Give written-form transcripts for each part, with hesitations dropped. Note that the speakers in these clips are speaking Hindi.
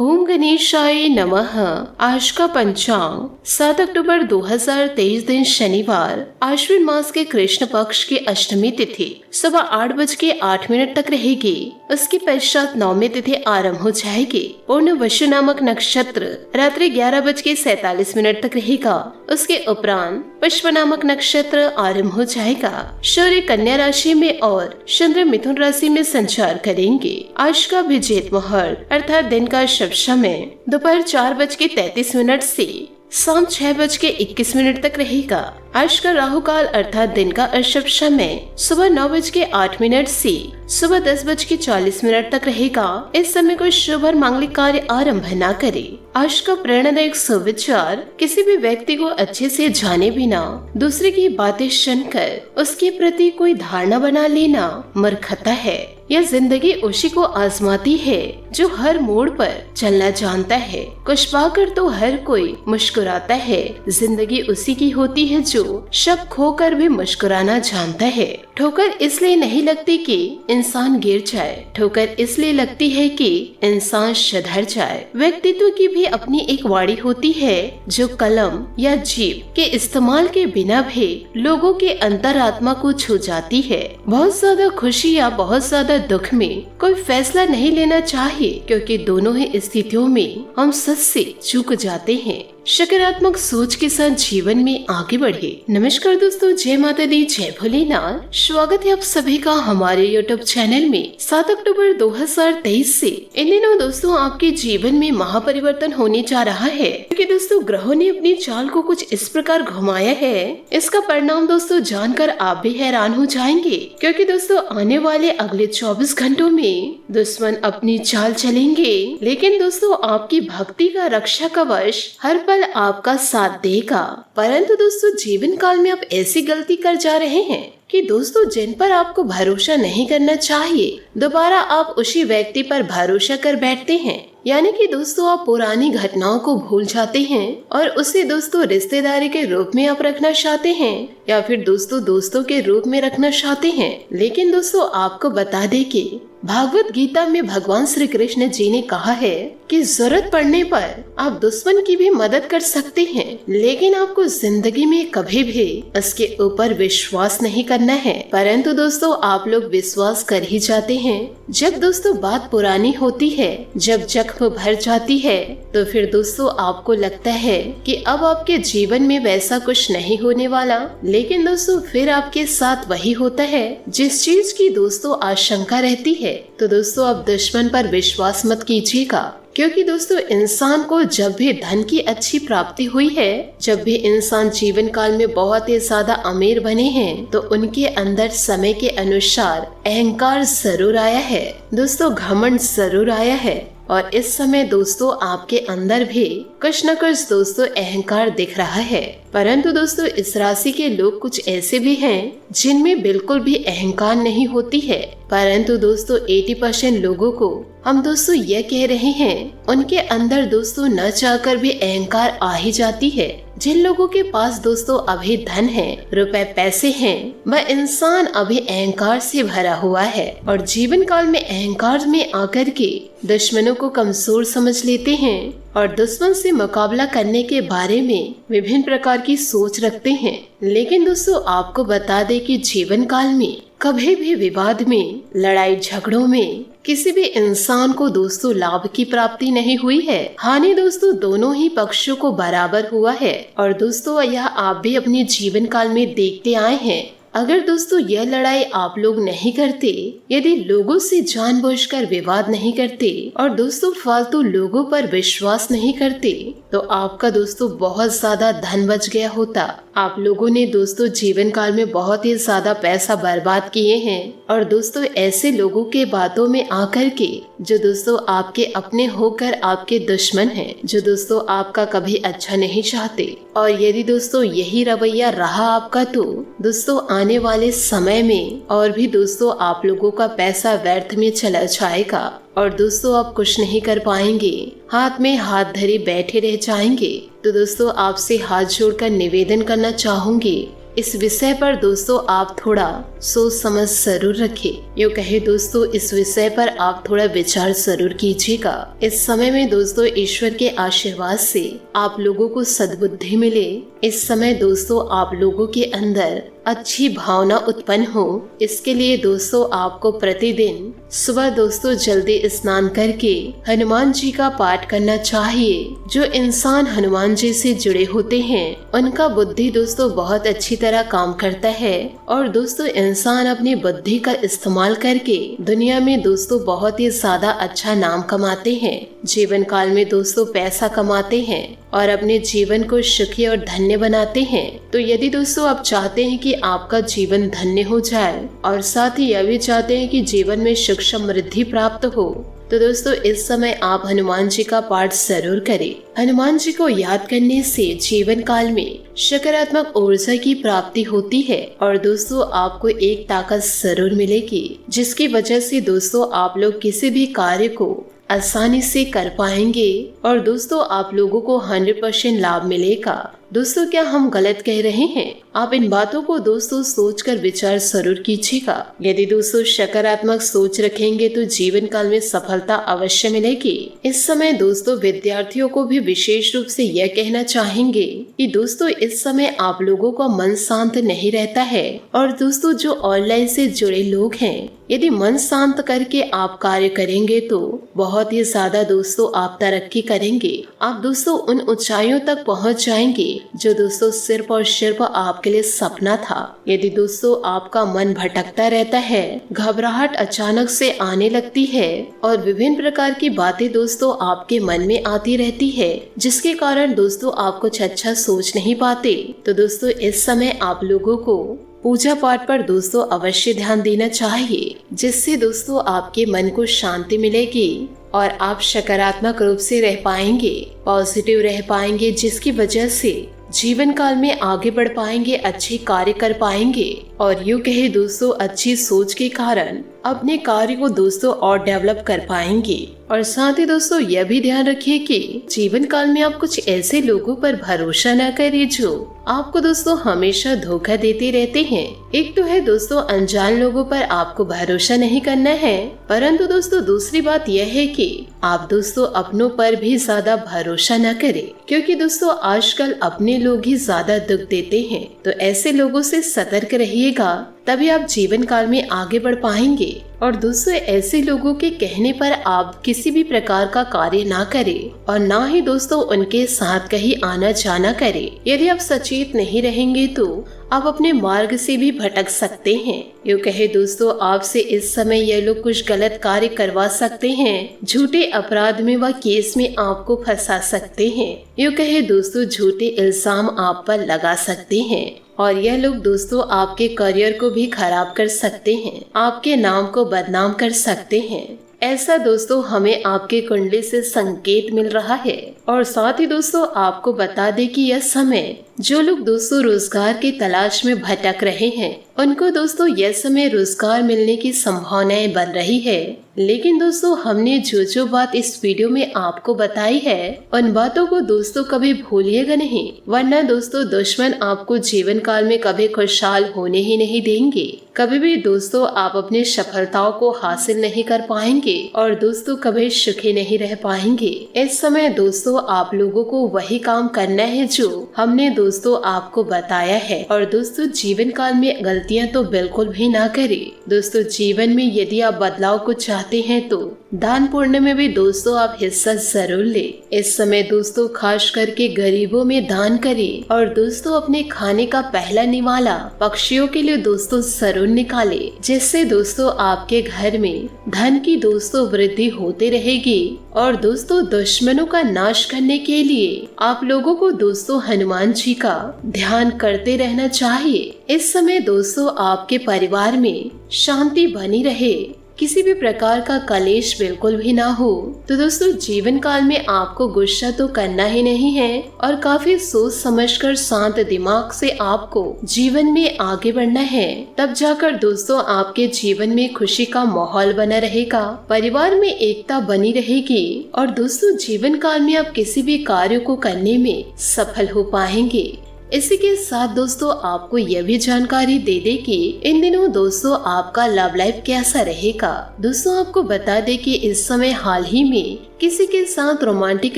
ओम गणेशाय नमः। आज का पंचांग 7 अक्टूबर 2023 दिन शनिवार, आश्विन मास के कृष्ण पक्ष की अष्टमी तिथि सुबह 8:08 तक रहेगी। उसके पश्चात नवमी तिथि आरंभ हो जाएगी। पूर्ण वशु नामक नक्षत्र रात्रि 11:47 तक रहेगा। उसके उपरांत पुष्प नामक नक्षत्र आरंभ हो जाएगा। सूर्य कन्या राशि में और चंद्र मिथुन राशि में संचार करेंगे। आज का अभिजीत मुहूर्त अर्थात दिन का शुभ समय दोपहर 4:33 से शाम 6:21 तक रहेगा। आज का राहु काल अर्थात दिन का अशुभ समय सुबह 9:08 से सुबह 10:40 तक रहेगा। इस समय कोई शुभ और मांगलिक कार्य आरंभ न करे। आज का प्रेरणादायक सुविचार, किसी भी व्यक्ति को अच्छे से जाने बिना दूसरे की बातें सुनकर उसके प्रति कोई धारणा बना लेना मूर्खता है। यह जिंदगी उसी को आजमाती है जो हर मोड़ पर चलना जानता है। कुछ पाकर तो हर कोई मुस्कुराता है। जिंदगी उसी की होती है जो सब खोकर भी मुस्कुराना जानता है। ठोकर इसलिए नहीं लगती कि इंसान गिर जाए, ठोकर इसलिए लगती है कि इंसान सुधर जाए। व्यक्तित्व की भी अपनी एक वाणी होती है जो कलम या जीभ के इस्तेमाल के बिना भी लोगों के अंतरात्मा को छू जाती है। बहुत ज्यादा खुशी या बहुत ज्यादा दुख में कोई फैसला नहीं लेना चाहिए, क्योंकि दोनों ही स्थितियों में हम सच से चूक जाते हैं। सकारात्मक सोच के साथ जीवन में आगे बढ़े। नमस्कार दोस्तों, जय माता दी, जय भोलेनाथ। स्वागत है आप सभी का हमारे YouTube चैनल में। 7 अक्टूबर 2023 से इन दिनों दोस्तों आपके जीवन में महापरिवर्तन होने जा रहा है, क्योंकि दोस्तों ग्रहों ने अपनी चाल को कुछ इस प्रकार घुमाया है। इसका परिणाम दोस्तों जानकर आप भी हैरान हो जाएंगे, क्योंकि दोस्तों आने वाले अगले 24 घंटों में दुश्मन अपनी चाल चलेंगे, लेकिन दोस्तों आपकी भक्ति का रक्षा कवच हर पल आपका साथ देगा। परंतु दोस्तों जीवन काल में आप ऐसी गलती कर जा रहे हैं कि दोस्तों जिन पर आपको भरोसा नहीं करना चाहिए, दोबारा आप उसी व्यक्ति पर भरोसा कर बैठते हैं। यानी कि दोस्तों आप पुरानी घटनाओं को भूल जाते हैं और उसे दोस्तों रिश्तेदारी के रूप में आप रखना चाहते हैं या फिर दोस्तों के रूप में रखना चाहते हैं। लेकिन दोस्तों आपको बता दें कि भागवत गीता में भगवान श्री कृष्ण जी ने कहा है कि जरूरत पड़ने पर आप दुश्मन की भी मदद कर सकते हैं, लेकिन आपको जिंदगी में कभी भी उसके ऊपर विश्वास नहीं करना है। परंतु दोस्तों आप लोग विश्वास कर ही जाते हैं। जब दोस्तों बात पुरानी होती है, जब जख्म भर जाती है, तो फिर दोस्तों आपको लगता है कि अब आपके जीवन में वैसा कुछ नहीं होने वाला, लेकिन दोस्तों फिर आपके साथ वही होता है जिस चीज की दोस्तों आशंका रहती है। तो दोस्तों आप दुश्मन पर विश्वास मत कीजिएगा, क्योंकि दोस्तों इंसान को जब भी धन की अच्छी प्राप्ति हुई है, जब भी इंसान जीवन काल में बहुत ही ज्यादा अमीर बने हैं, तो उनके अंदर समय के अनुसार अहंकार जरूर आया है दोस्तों, घमंड जरूर आया है। और इस समय दोस्तों आपके अंदर भी कुछ न कुछ दोस्तों अहंकार दिख रहा है। परंतु दोस्तों इस राशि के लोग कुछ ऐसे भी हैं जिनमें बिल्कुल भी अहंकार नहीं होती है। परंतु दोस्तों 80% लोगों को हम दोस्तों यह कह रहे हैं, उनके अंदर दोस्तों न चाहकर भी अहंकार आ ही जाती है। जिन लोगों के पास दोस्तों अभी धन है, रुपए पैसे हैं, वह इंसान अभी अहंकार से भरा हुआ है और जीवन काल में अहंकार में आकर के दुश्मनों को कमजोर समझ लेते हैं और दुश्मन से मुकाबला करने के बारे में विभिन्न प्रकार की सोच रखते हैं। लेकिन दोस्तों आपको बता दें कि जीवन काल में कभी भी विवाद में, लड़ाई झगड़ों में किसी भी इंसान को दोस्तों लाभ की प्राप्ति नहीं हुई है। हानि दोस्तों दोनों ही पक्षों को बराबर हुआ है। और दोस्तों यह आप भी अपने जीवन काल में देखते आए हैं। अगर दोस्तों यह लड़ाई आप लोग नहीं करते, यदि लोगों से जानबूझकर विवाद नहीं करते और दोस्तों फालतू लोगों पर विश्वास नहीं करते, तो आपका दोस्तों बहुत ज्यादा धन बच गया होता। आप लोगों ने दोस्तों जीवन काल में बहुत ही ज्यादा पैसा बर्बाद किए हैं और दोस्तों ऐसे लोगों के बातों में आकर के जो दोस्तों आपके अपने होकर आपके दुश्मन हैं, जो दोस्तों आपका कभी अच्छा नहीं चाहते। और यदि दोस्तों यही रवैया रहा आपका, तो दोस्तों आने वाले समय में और भी दोस्तों आप लोगों का पैसा व्यर्थ में चला जाएगा और दोस्तों आप कुछ नहीं कर पाएंगे, हाथ में हाथ धरे बैठे रह जाएंगे। तो दोस्तों आपसे हाथ जोड़कर निवेदन करना चाहूंगी इस विषय पर दोस्तों आप थोड़ा सोच समझ जरूर रखें। यूँ कहे दोस्तों इस विषय पर आप थोड़ा विचार जरूर कीजिएगा। इस समय में दोस्तों ईश्वर के आशीर्वाद से आप लोगों को सद्बुद्धि मिले। इस समय दोस्तों आप लोगों के अंदर अच्छी भावना उत्पन्न हो, इसके लिए दोस्तों आपको प्रतिदिन सुबह दोस्तों जल्दी स्नान करके हनुमान जी का पाठ करना चाहिए। जो इंसान हनुमान जी से जुड़े होते हैं उनका बुद्धि दोस्तों बहुत अच्छी तरह काम करता है और दोस्तों इंसान अपनी बुद्धि का इस्तेमाल करके दुनिया में दोस्तों बहुत ही ज्यादा अच्छा नाम कमाते हैं, जीवन काल में दोस्तों पैसा कमाते हैं और अपने जीवन को सुखी और धन्य बनाते हैं। तो यदि दोस्तों आप चाहते हैं कि आपका जीवन धन्य हो जाए और साथ ही यह भी चाहते हैं कि जीवन में सुख समृद्धि प्राप्त हो, तो दोस्तों इस समय आप हनुमान जी का पाठ जरूर करें। हनुमान जी को याद करने से जीवन काल में सकारात्मक ऊर्जा की प्राप्ति होती है और दोस्तों आपको एक ताकत जरूर मिलेगी, जिसकी वजह से दोस्तों आप लोग किसी भी कार्य को आसानी से कर पाएंगे और दोस्तों आप लोगों को 100% लाभ मिलेगा। दोस्तों क्या हम गलत कह रहे हैं? आप इन बातों को दोस्तों सोचकर विचार जरूर कीजिएगा। यदि दोस्तों सकारात्मक सोच रखेंगे तो जीवन काल में सफलता अवश्य मिलेगी। इस समय दोस्तों विद्यार्थियों को भी विशेष रूप से यह कहना चाहेंगे कि दोस्तों इस समय आप लोगों का मन शांत नहीं रहता है और दोस्तों जो ऑनलाइन से जुड़े लोग हैं, यदि मन शांत करके आप कार्य करेंगे तो बहुत ही ज्यादा दोस्तों आप तरक्की करेंगे। आप दोस्तों उन ऊंचाइयों तक पहुंच जाएंगे जो दोस्तों सिर्फ और सिर्फ आपके लिए सपना था। यदि दोस्तों आपका मन भटकता रहता है, घबराहट अचानक से आने लगती है और विभिन्न प्रकार की बातें दोस्तों आपके मन में आती रहती है, जिसके कारण दोस्तों आप कुछ अच्छा सोच नहीं पाते, तो दोस्तों इस समय आप लोगों को पूजा पाठ पर दोस्तों अवश्य ध्यान देना चाहिए, जिससे दोस्तों आपके मन को शांति मिलेगी और आप सकारात्मक रूप से रह पाएंगे, पॉजिटिव रह पाएंगे, जिसकी वजह से जीवन काल में आगे बढ़ पाएंगे, अच्छे कार्य कर पाएंगे और यूँ कहे दोस्तों अच्छी सोच के कारण अपने कार्य को दोस्तों और डेवलप कर पाएंगे। और साथ ही दोस्तों यह भी ध्यान रखिए कि जीवन काल में आप कुछ ऐसे लोगों पर भरोसा न करिए जो आपको दोस्तों हमेशा धोखा देते रहते हैं। एक तो है दोस्तों अनजान लोगों पर आपको भरोसा नहीं करना है, परंतु दोस्तों दूसरी बात यह है कि आप दोस्तों अपनों पर भी ज्यादा भरोसा न करें, क्योंकि दोस्तों आजकल अपने लोग ही ज्यादा दुख देते हैं। तो ऐसे लोगों से सतर्क रहिएगा, तभी आप जीवन काल में आगे बढ़ पाएंगे। और दोस्तों ऐसे लोगों के कहने पर आप किसी भी प्रकार का कार्य ना करें और ना ही दोस्तों उनके साथ कहीं आना जाना करें। यदि आप सचेत नहीं रहेंगे तो आप अपने मार्ग से भी भटक सकते हैं। यूँ कहे दोस्तों आपसे इस समय ये लोग कुछ गलत कार्य करवा सकते हैं, झूठे अपराध में व केस में आपको फंसा सकते हैं। यूँ कहे दोस्तों झूठे इल्जाम आप पर लगा सकते हैं और यह लोग दोस्तों आपके करियर को भी खराब कर सकते हैं, आपके नाम को बदनाम कर सकते हैं। ऐसा दोस्तों हमें आपके कुंडली से संकेत मिल रहा है। और साथ ही दोस्तों आपको बता दें कि यह समय जो लोग दोस्तों रोजगार की तलाश में भटक रहे हैं उनको दोस्तों यह समय रोजगार मिलने की संभावनाएं बन रही है। लेकिन दोस्तों हमने जो बात इस वीडियो में आपको बताई है उन बातों को दोस्तों कभी भूलिएगा नहीं, वरना दोस्तों दुश्मन आपको जीवन काल में कभी खुशहाल होने ही नहीं देंगे। कभी भी दोस्तों आप अपनी सफलताओं को हासिल नहीं कर पाएंगे और दोस्तों कभी सुखी नहीं रह पाएंगे। इस समय दोस्तों आप लोगों को वही काम करना है जो हमने दोस्तों आपको बताया है। और दोस्तों जीवन काल में गलतियां तो बिल्कुल भी ना करें। दोस्तों जीवन में यदि आप बदलाव को चाहते हैं तो दान पुण्य में भी दोस्तों आप हिस्सा जरूर ले। इस समय दोस्तों खास करके गरीबों में दान करें और दोस्तों अपने खाने का पहला निवाला पक्षियों के लिए दोस्तों जरूर निकाले, जिससे दोस्तों आपके घर में धन की दोस्तों वृद्धि होती रहेगी। और दोस्तों दुश्मनों का नाश करने के लिए आप लोगों को दोस्तों हनुमान जी का ध्यान करते रहना चाहिए। इस समय दोस्तों आपके परिवार में शांति बनी रहे, किसी भी प्रकार का कलेश बिल्कुल भी ना हो। तो दोस्तों जीवन काल में आपको गुस्सा तो करना ही नहीं है और काफी सोच समझकर शांत दिमाग से आपको जीवन में आगे बढ़ना है। तब जाकर दोस्तों आपके जीवन में खुशी का माहौल बना रहेगा, परिवार में एकता बनी रहेगी और दोस्तों जीवन काल में आप किसी भी कार्य को करने में सफल हो पाएंगे। इसी के साथ दोस्तों आपको यह भी जानकारी दे दे कि इन दिनों दोस्तों आपका लव लाइफ कैसा रहेगा। दोस्तों आपको बता दे कि इस समय हाल ही में किसी के साथ रोमांटिक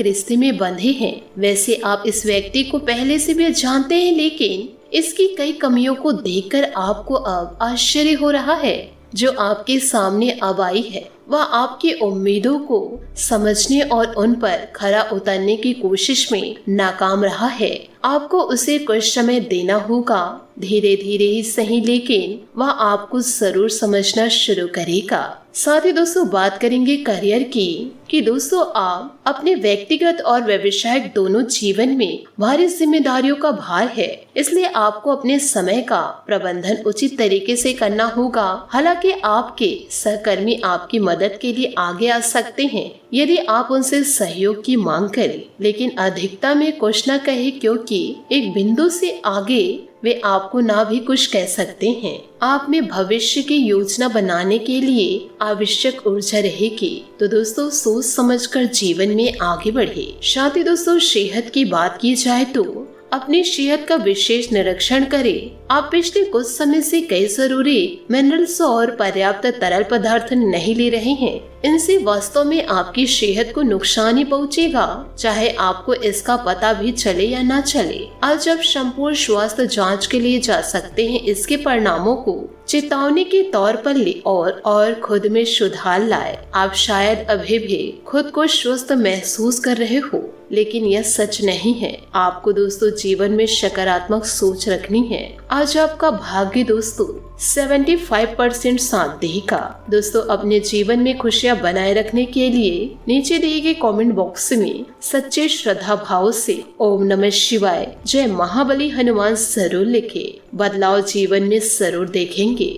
रिश्ते में बंधे हैं। वैसे आप इस व्यक्ति को पहले से भी जानते हैं, लेकिन इसकी कई कमियों को देखकर आपको अब आश्चर्य हो रहा है। जो आपके सामने अब आई है वह आपकी उम्मीदों को समझने और उन पर खरा उतरने की कोशिश में नाकाम रहा है। आपको उसे कुछ समय देना होगा, धीरे धीरे ही सही, लेकिन वह आपको जरूर समझना शुरू करेगा। साथ ही दोस्तों बात करेंगे करियर की कि दोस्तों आप अपने व्यक्तिगत और व्यवसायिक दोनों जीवन में भारी जिम्मेदारियों का भार है, इसलिए आपको अपने समय का प्रबंधन उचित तरीके से करना होगा। हालांकि आपके सहकर्मी आपकी मदद के लिए आगे आ सकते हैं यदि आप उनसे सहयोग की मांग करें, लेकिन अधिकता में कुछ न कहे, क्योंकि एक बिंदु से आगे वे आपको ना भी कुछ कह सकते हैं। आप में भविष्य की योजना बनाने के लिए आवश्यक ऊर्जा रहेगी। तो दोस्तों सोच समझकर जीवन में आगे बढ़े। साथ ही दोस्तों सेहत की बात की जाए तो अपनी सेहत का विशेष निरीक्षण करें। आप पिछले कुछ समय से कई जरूरी मिनरल्स और पर्याप्त तरल पदार्थ नहीं ले रहे हैं। इनसे वास्तव में आपकी सेहत को नुकसान ही पहुंचेगा, चाहे आपको इसका पता भी चले या ना चले। आज आप संपूर्ण स्वास्थ्य जांच के लिए जा सकते हैं। इसके परिणामों को चेतावनी के तौर पर ले और खुद में सुधार लाए। आप शायद अभी भी खुद को स्वस्थ महसूस कर रहे हो, लेकिन यह सच नहीं है। आपको दोस्तों जीवन में सकारात्मक सोच रखनी है। आज आपका भाग्य दोस्तों 75% साथ देगा। दोस्तों अपने जीवन में खुशियां बनाए रखने के लिए नीचे दिए गए कमेंट बॉक्स में सच्चे श्रद्धा भाव से ओम नमः शिवाय, जय महाबली हनुमान जरूर लिखे। बदलाव जीवन में जरूर देखेंगे।